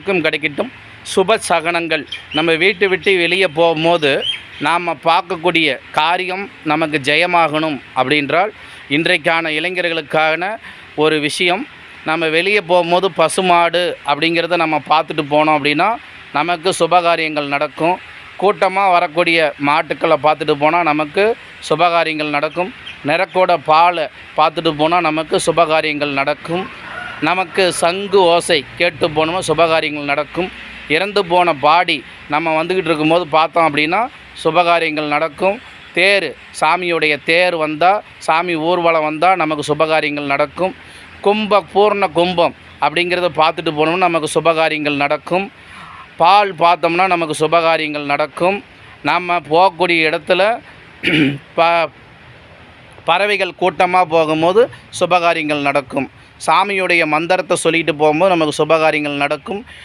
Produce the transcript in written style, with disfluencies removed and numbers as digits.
அனைவருக்கும் கிடைக்கட்டும். சுப சகனங்கள். நம்ம வீட்டை விட்டு வெளியே போகும்போது நாம் பார்க்கக்கூடிய காரியம் நமக்கு ஜெயமாகணும் அப்படின்றால் இன்றைக்கான இளைஞர்களுக்கான ஒரு விஷயம். நம்ம வெளியே போகும்போது பசுமாடு அப்படிங்கிறத நம்ம பார்த்துட்டு போனோம் அப்படின்னா நமக்கு சுபகாரியங்கள் நடக்கும். கூட்டமாக வரக்கூடிய மாட்டுக்களை பார்த்துட்டு போனால் நமக்கு சுபகாரியங்கள் நடக்கும். நிறக்கோட பாலை பார்த்துட்டு போனால் நமக்கு சுபகாரியங்கள் நடக்கும். நமக்கு சங்கு ஓசை கேட்டு போனோமோ சுபகாரியங்கள் நடக்கும். இறந்து போன பாடி நம்ம வந்துக்கிட்டு இருக்கும்போது பார்த்தோம் அப்படின்னா சுபகாரியங்கள் நடக்கும். தேர், சாமியுடைய தேர் வந்தால், சாமி ஊர்வலம் வந்தால் நமக்கு சுபகாரியங்கள் நடக்கும். பூர்ண கும்பம் அப்படிங்கிறத பார்த்துட்டு போனோம்னா நமக்கு சுபகாரியங்கள் நடக்கும். பால் பார்த்தோம்னா நமக்கு சுபகாரியங்கள் நடக்கும். நம்ம போகக்கூடிய இடத்துல பறவைகள் கூட்டமாக போகும்போது சுபகாரியங்கள் நடக்கும். சாமியுடைய மந்திரத்தை சொல்லிட்டு போகும்போது நமக்கு சுபகாரியங்கள் நடக்கும்.